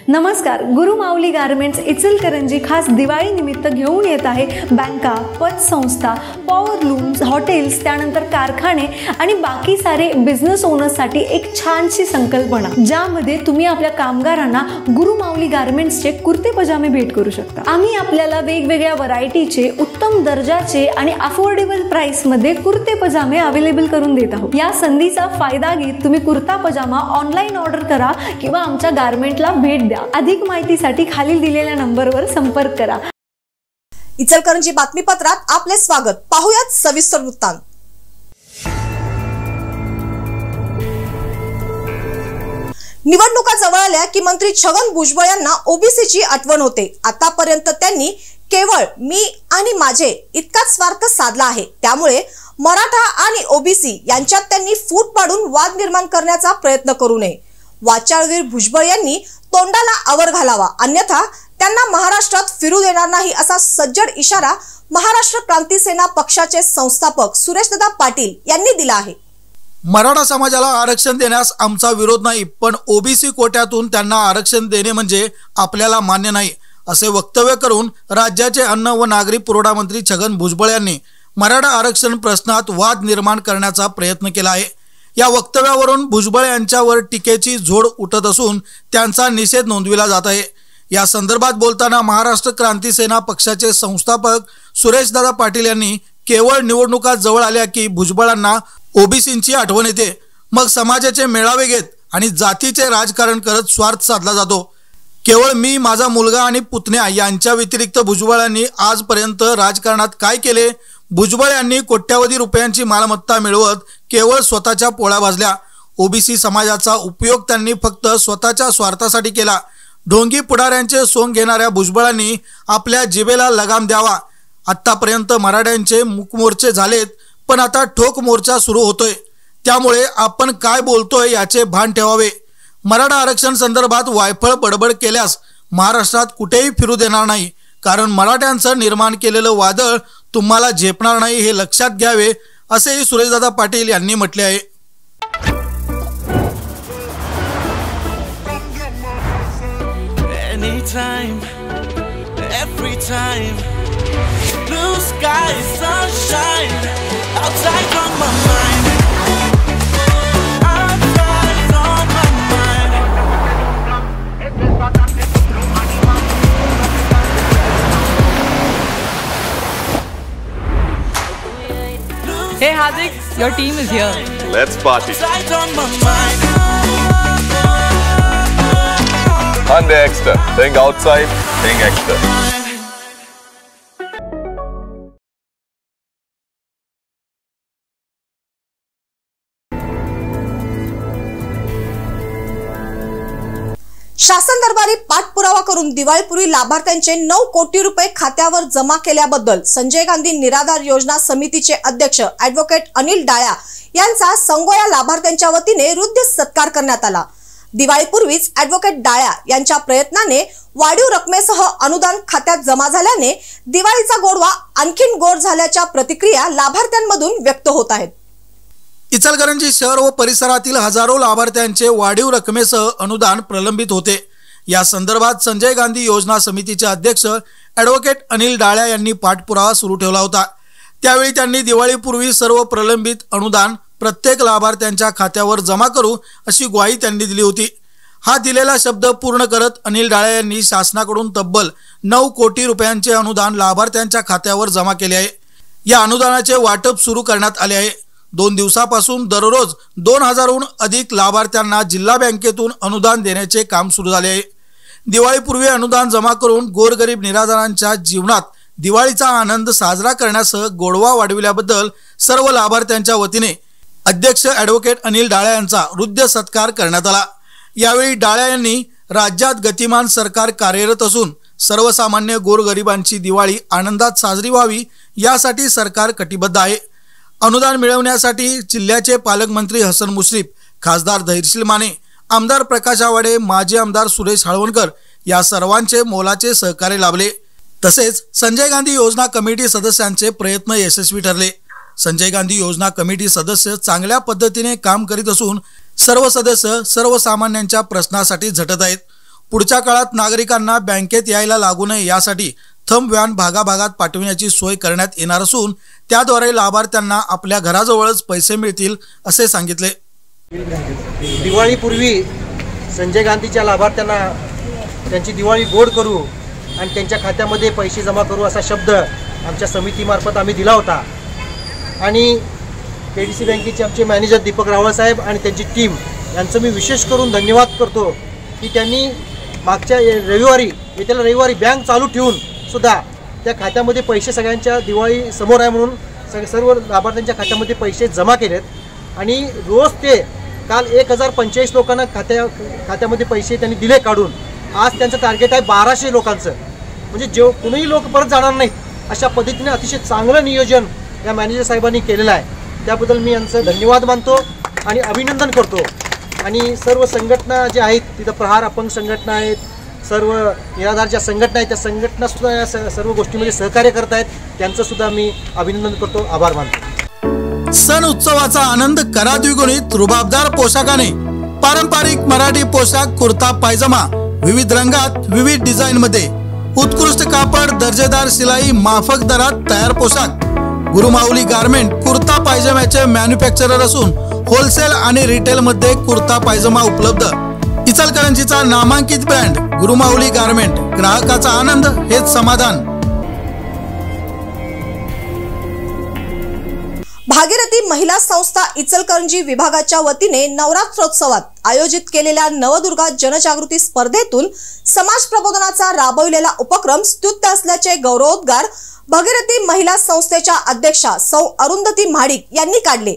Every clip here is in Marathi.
नमस्कार. गुरु माऊली गारमेंट्स इचलकरंजी खास दिवाळी निमित्त घेऊन येत आहे बँका, पतसंस्था, पॉवर लूम्स, हॉटेल्स, त्यानंतर कारखाने आणि बाकी सारे बिझनेस ओनर्ससाठी एक छानशी संकल्पना, ज्यामध्ये तुम्ही आपल्या कामगारांना गुरु माऊली गारमेंट्सचे कुर्ते पजामे भेट करू शकता. आम्ही आपल्याला वेगवेगळ्या व्हरायटीचे, उत्तम दर्जाचे आणि अफोर्डेबल प्राइस मध्ये कुर्ते पजामे अवेलेबल करून देत आहोत. या संधीचा फायदा घेत तुम्ही कुर्ता पजामा ऑनलाईन ऑर्डर करा किंवा आमच्या गारमेंटला भेट द्या. अधिक माहितीसाठी खालील दिलेल्या नंबरवर संपर्क करा. इचलकरंजी बातमीपत्रात आपले स्वागत. पाहुयात सविस्तर वृत्तांत. निवडणुका जवळ आल्या की मंत्री छगन भुजबळ यांना ओबीसीची आठवण होते. आतापर्यंत त्यांनी केवळ मी आणि माझे इतकाच स्वार्थ साधला आहे. त्यामुळे मराठा आणि ओबीसी यांच्यात त्यांनी फूट पाडून वाद निर्माण करण्याचा प्रयत्न करू नये. वाचाळवीर भुजबळ यांनी तोंडाला आवर घालावा, अन्यथा त्यांना महाराष्ट्रात फिरू देणार नाही असा सज्जड इशारा महाराष्ट्र क्रांती सेना पक्षाचे संस्थापक सुरेशदादा पाटील यांनी दिला आहे. मराठा समाजाला आरक्षण देण्यास आमचा विरोध नाही, पण ओबीसी कोट्यातून त्यांना आरक्षण देणे म्हणजे आपल्याला मान्य नाही, असे वक्तव्य करून राज्याचे अन्न व नागरी पुरवठा मंत्री छगन भुजबळ यांनी मराठा आरक्षण प्रश्नात वाद निर्माण करण्याचा प्रयत्न केला आहे. या वक्तव्यावरून भुजबळ यांच्यावर टीकेची झोड उठत असून त्यांचा निषेध नोंदविला जात आहे. या संदर्भात बोलताना महाराष्ट्र क्रांती सेना पक्षाचे संस्थापक सुरेशदादा पाटील यांनी केवळ निवडणुका जवळ आल्या की भुजबळांना ओबीसींची आठवण येते, मग समाजाचे मेळावे घेत आणि जातीचे राजकारण करत स्वार्थ साधला जातो. केवळ मी, माझा मुलगा आणि पुतण्या यांच्या व्यतिरिक्त भुजबळांनी आजपर्यंत राजकारणात काय केले? भुजबळ यांनी कोट्यावधी रुपयांची मालमत्ता मिळवत केवळ स्वतःच्या पोळ्या भाजल्या. ओबीसी समाजाचा उपयोग त्यांनी फक्त स्वतःच्या स्वार्थासाठी केला. ढोंगी पुढाऱ्यांचे सोंग घेणाऱ्या भुजबळांनी आपल्या जिभेला लगाम द्यावा. आतापर्यंत मराठ्यांचे मूकमोर्चे झालेत, पण आता ठोक मोर्चा सुरू होतोय. त्यामुळे आपण काय बोलतोय याचे भान ठेवावे. मराठा आरक्षण संदर्भात वायफळ बडबड केल्यास महाराष्ट्रात कुठेही फिरू देणार नाही, कारण मराठ्यांचं निर्माण केलेलं वादळ तुम्हाला झेपणार नाही, हे लक्षात घ्यावे, असेही सुरेशदादा पाटील यांनी म्हटले आहे. Hey Hardik, your team is here. Let's party. Hyundai Extra. Think outside, think extra. शासन दरबारी पाठपुरावा करून दिवाळीपूर्वी लाभार्थ्यांचे 9 कोटी रुपये खात्यावर जमा केल्याबद्दल संजय गांधी निराधार योजना समितीचे अध्यक्ष ॲडव्होकेट अनिल डाळ्या यांचा संगोया लाभार्थ्यांच्या वतीने हृदय सत्कार करण्यात आला. दिवाळीपूर्वीच ॲडव्होकेट डाळ्या यांच्या प्रयत्नाने वाढीव रकमेसह अनुदान खात्यात जमा झाल्याने दिवाळीचा गोडवा आणखीन गोड झाल्याच्या प्रतिक्रिया लाभार्थ्यांमधून व्यक्त होत आहेत. इचलकरंजी शहर व परिसरातील हजारो लाभार्थ्यांचे वाढीव रकमेसह अनुदान प्रलंबित होते. या संदर्भात संजय गांधी योजना समितीचे अध्यक्ष ॲडव्होकेट अनिल डाळ्या यांनी पाठपुरावा सुरू ठेवला होता. त्यावेळी त्यांनी दिवाळीपूर्वी सर्व प्रलंबित अनुदान प्रत्येक लाभार्थ्यांच्या खात्यावर जमा करू अशी ग्वाही त्यांनी दिली होती. हा दिलेला शब्द पूर्ण करत अनिल डाळ्या यांनी शासनाकडून तब्बल 9 कोटी रुपयांचे अनुदान लाभार्थ्यांच्या खात्यावर जमा केले आहे. या अनुदानाचे वाटप सुरू करण्यात आले आहे. 2 दिवसापासून दररोज 2000हून अधिक लाभार्थ्यांना जिल्हा बँकेतून अनुदान देण्याचे काम सुरू झाले आहे. दिवाळीपूर्वी अनुदान जमा करून गोरगरीब निराधारांच्या जीवनात दिवाळीचा आनंद साजरा करण्यासह गोडवा वाढविल्याबद्दल सर्व लाभार्थ्यांच्या वतीने अध्यक्ष ॲडव्होकेट अनिल डाळ्या यांचा हृदय सत्कार करण्यात आला. यावेळी डाळ्या यांनी राज्यात गतिमान सरकार कार्यरत असून सर्वसामान्य गोरगरिबांची दिवाळी आनंदात साजरी व्हावी यासाठी सरकार कटिबद्ध आहे. अनुदान मिळवण्यासाठी जिल्ह्याचे पालकमंत्री हसन मुश्रीफ, खासदार धैर्यशील माने, आमदार प्रकाश आवाडे, माजी आमदार सुरेश हळवणकर या सर्वांचे मोलाचे सहकार्य लाभले. तसेच संजय गांधी योजना कमिटी सदस्यांचे प्रयत्न यशस्वी ठरले. संजय गांधी योजना कमिटी सदस्य चांगल्या पद्धतीने काम करीत असून सर्व सदस्य सर्वसामान्यांच्या प्रश्नासाठी झटत आहेत. पुढच्या काळात नागरिकांना बँकेत यायला लागू नये यासाठी थंब व्हॅन भागाभागात पाठविण्याची सोय करण्यात येणार असून त्याद्वारे लाभार्थ्यांना आपल्या घराजवळच पैसे मिळतील असे सांगितले। दिवाळीपूर्वी संजय गांधीच्या लाभार्थ्यांना त्यांची दिवाळी गोड करू आणि त्यांच्या खात्यामध्ये पैसे जमा करू असा शब्द आमच्या समितीमार्फत आम्ही दिला होता आणि KDC बँकेचे आमचे मॅनेजर दीपक रावळ साहेब आणि त्यांची टीम यांचं मी विशेष करून धन्यवाद करतो की त्यांनी मागच्या रविवारी बँक चालू ठेवून सुद्धा त्या खात्यामध्ये पैसे सगळ्यांच्या दिवाळी समोर आहे म्हणून सर्व लाभार्थ्यांच्या खात्यामध्ये पैसे जमा केलेत आणि रोज ते काल 1045 लोकांना खात्यामध्ये पैसे त्यांनी दिले काढून। आज त्यांचं टार्गेट आहे 1200 लोकांचं, म्हणजे कोणीही लोक परत जाणार नाहीत अशा पद्धतीने अतिशय चांगलं नियोजन या मॅनेजर साहेबांनी केलेलं आहे। त्याबद्दल मी यांचं धन्यवाद मानतो आणि अभिनंदन करतो। आणि सर्व संघटना ज्या आहेत तिथं प्रहार अपंग संघटना आहेत, सर्व निराधार ज्या संघटना आहेत त्या संघटना सुद्धा या सर्व गोष्टीमध्ये सहकार्य करत आहेत, त्यांचं सुद्धा मी अभिनंदन करतो, आभार मानतो। सण उत्सवाचा आनंद करा द्विगुणित रुबाबदार पोशाखाने। पारंपरिक मराठी पोशाख कुर्ता पायजमा विविध रंगात विविध डिझाइन मध्ये, उत्कृष्ट कापड दर्जेदार शिलाई माफक दरात तयार पोशाख। गुरुमाऊली गारमेंट कुर्ता पायजम्याचे मॅन्युफॅक्चरर असून होलसेल आणि रिटेल मध्ये कुर्ता पायजमा उपलब्ध। इचलकरंजीचा नामांकित ब्रँड गुरुमाऊली गारमेंट, ग्राहकाचा आनंद हेच समाधान। भागीरथी महिला संस्था इचलकरंजी विभागाच्या वतीने नवरात्रोत्सवात आयोजित केलेल्या नवदुर्गा जनजागृती स्पर्धेतून समाज प्रबोधनाचा राबविलेला उपक्रम स्तुत्य असल्याचे गौरवोद्गार भागीरथी महिला संस्थेच्या अध्यक्षा सौ अरुंधती महाडिक यांनी काढले।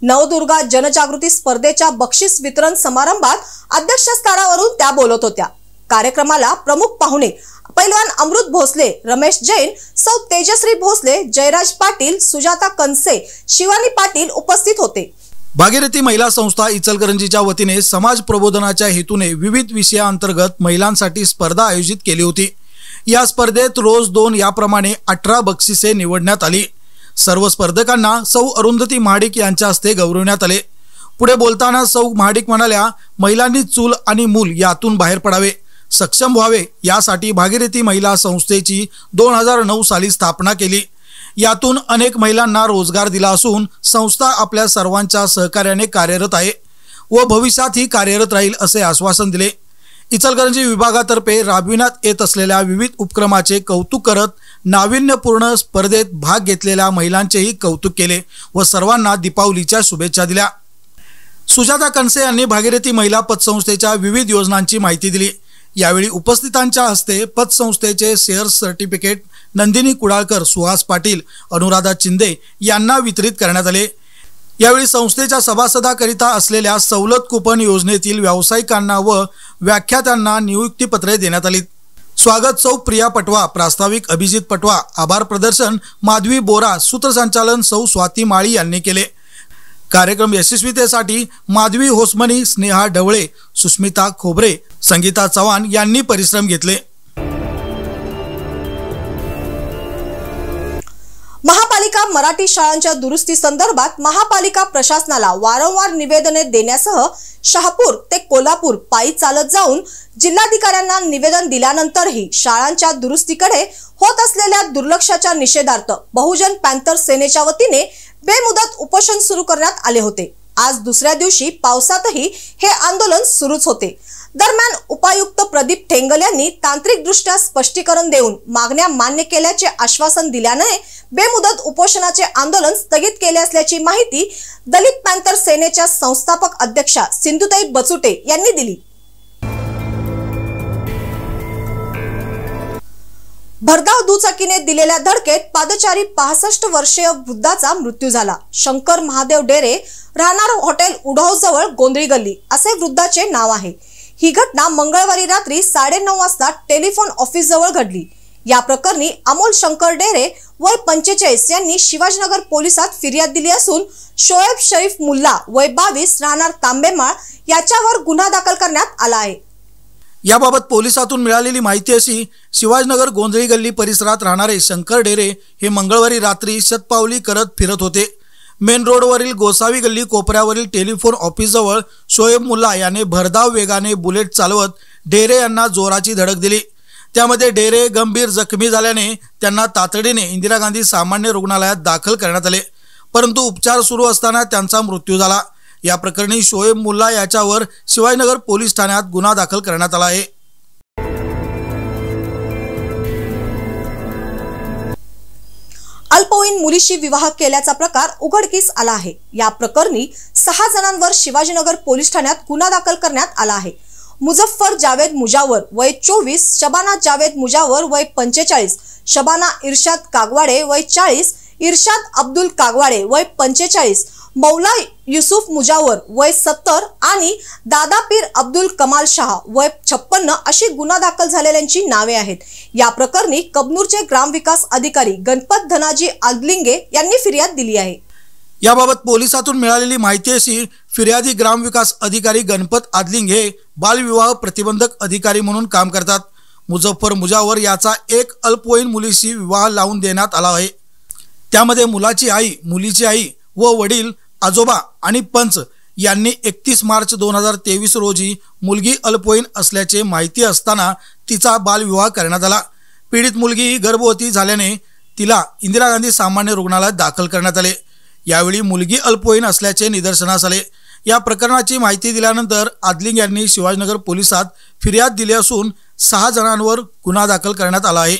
नवदुर्गा जनजागृती स्पर्धेच्या बक्षीस वितरण समारंभात अध्यक्षस्थानावरून त्या बोलत होत्या। कार्यक्रमाला प्रमुख पाहुणे पैलवान अमृत भोसले, रमेश जैन, सौ तेजश्री भोसले, जयराज पाटील, सुजाता कंसे, शिवानी पाटील उपस्थित होते। भागीरथी महिला संस्था इचलकरंजीच्या वतीने समाज प्रबोधनाच्या हेतूने विविध विषयांतर्गत महिलांसाठी स्पर्धा आयोजित केली होती। या स्पर्धेत रोज 2 याप्रमाणे 18 बक्षिसे निवडण्यात आली। सर्व स्पर्धकांना सौ अरुंधती महाडिक यांच्या हस्ते गौरवण्यात आले। पुढे बोलताना सौ महाडिक म्हणाल्या, महिलांनी चूल आणि मूल यातून बाहेर पडावे, सक्षम व्हावे यासाठी भागीरथी महिला संस्थेची 2009 साली स्थापना केली। यातून अनेक महिलांना रोजगार दिला असून संस्था आपल्या सर्वांच्या सहकार्याने कार्यरत आहे व भविष्यातही कार्यरत राहील असे आश्वासन दिले। इचलकरंजी विभागातर्फे राबविण्यात येत असलेल्या विविध उपक्रमाचे कौतुक करत नाविन्यपूर्ण स्पर्धेत भाग घेतलेल्या महिलांचेही कौतुक केले व सर्वांना दीपावलीच्या शुभेच्छा दिल्या। सुजाता कंसे यांनी भागीरथी महिला पतसंस्थेच्या विविध योजनांची माहिती दिली। यावेळी उपस्थितांच्या हस्ते पतसंस्थेचे शेअर सर्टिफिकेट नंदिनी कुडाळकर, सुहास पाटील, अनुराधा चिंदे यांना वितरित करण्यात आले। यावेळी संस्थेच्या सभासदाकरिता असलेल्या सवलत कुपन योजनेतील व्यावसायिकांना व व्याख्यात्यांना नियुक्तीपत्रे देण्यात आली। स्वागत सौ प्रिया पटवा, प्रास्ताविक अभिजित पटवा, आभार प्रदर्शन माधवी बोरा, सूत्रसंचालन सौ स्वाती माळी यांनी केले। कार्यक्रम यशस्वीतेसाठी माधवी होसमनी, स्नेहा ढवळे, सुस्मिता खोबरे, संगीता चव्हाण यांनी परिश्रम घेतले। महापालिका मराठी शाळांच्या दुरुस्ती संदर्भात महापालिका प्रशासनाला वारंवार निवेदने देण्यासह शहापूर ते कोल्हापूर पायी चालत जाऊन जिल्हाधिकाऱ्यांना निवेदन दिल्यानंतरही शाळांच्या दुरुस्तीकडे होत असलेल्या दुर्लक्षाच्या निषेधार्थ बहुजन पॅंथर सेनेच्या वतीने बेमुदत उपोषण सुरू करण्यात आले होते। आज दुसऱ्या दिवशी पावसातही हे आंदोलन सुरूच होते। दरम्यान उपायुक्त प्रदीप ठेंगल यांनी तांत्रिकदृष्ट्या स्पष्टीकरण देऊन मागण्या मान्य केल्याचे आश्वासन दिल्याने बेमुदत उपोषणाचे आंदोलन स्थगित केले असल्याची माहिती दलित पॅंथर सेनेच्या संस्थापक अध्यक्षा सिंधुताई बचुटे यांनी दिली। भरधाव दुचाकीने दिलेल्या धडकेत पादचारी 65 वर्षीय वृद्धाचा मृत्यू झाला। शंकर महादेव डेरे, राहणार हॉटेल उढाव जवळ गोंधळी गल्ली असे वृद्धाचे नाव आहे। ही घटना मंगळवारी रात्री 9:30 वाजता टेलिफोन ऑफिस जवळ घडली। या प्रकरणी अमोल शंकर डेरे वय 45 यांनी शिवाजीनगर पोलिसात फिर्याद दिली असून शोएब शरीफ मुल्ला वय 22 राहणार तांबेमाळ याच्यावर गुन्हा दाखल करण्यात आला आहे। याबाबत पोलिसातून मिळालेली माहिती अशी, शिवाजीनगर गोंधळी गल्ली परिसरात राहणारे शंकर डेरे हे मंगळवारी रात्री शतपावली करत फिरत होते। मेन रोडवरील गोसावी गल्ली कोपऱ्यावरील टेलिफोन ऑफिस जवळ शोएब मुल्ला याने भरधाव वेगाने बुलेट चालवत ढेरे यांना जोराची धडक दिली। त्यामध्ये ढेरे गंभीर जखमी झाल्याने त्यांना तातडीने इंदिरा गांधी सामान्य रुग्णालयात दाखल करण्यात आले, परंतु उपचार सुरू असताना त्यांचा मृत्यू झाला। या प्रकरणी शोएब मुल्ला याच्यावर शिवाजीनगर पोलीस ठाण्यात गुन्हा दाखल करण्यात आला आहे। अल्पवयीन मुलीशी विवाह केल्याचा प्रकार उघडकीस आला आहे। या प्रकरणी 6 जणांवर शिवाजीनगर पोलीस ठाण्यात गुन्हा दाखल करण्यात आला आहे। मुझफ्फर जावेद मुजावर वय 24, शबाना जावेद मुजावर वय 45, शबाना इर्शाद कागवाडे वय 40, इर्शाद अब्दुल कागवाडे वय 45, मौला युसुफ मुजावर वय 70 आणि दादा पीर अब्दुल कमाल शाह वय 56 अशी गुन्हा दाखल झालेल्यांची नावे आहेत। या प्रकरणी कबनूरचे ग्रामविकास अधिकारी गणपत धनाजी आदलिंगे यांनी फिर्याद दिली आहे। याबाबत पोलिसातून मिळालेली माहिती अशी, फिर्यादी ग्रामविकास अधिकारी गणपत आदलिंगे बालविवाह प्रतिबंधक अधिकारी म्हणून काम करतात। मुझफ्फर मुजावर याचा एक अल्पवयीन मुलीशी विवाह लावून देण्यात आला आहे। त्यामध्ये मुलाची आई, मुलीची आई व वडील, आजोबा आणि पंच यांनी 31 मार्च 2023 रोजी मुलगी अल्पवयीन असल्याचे माहिती असताना तिचा बालविवाह करण्यात आला। पीडित मुलगी ही गर्भवती झाल्याने तिला इंदिरा गांधी सामान्य रुग्णालयात दाखल करण्यात आले। यावेळी मुलगी अल्पवयीन असल्याचे निदर्शनास आले। या प्रकरणाची माहिती दिल्यानंतर आदलिंग यांनी शिवाजीनगर पोलिसात फिर्याद दिली असून 6 जणांवर गुन्हा दाखल करण्यात आला आहे।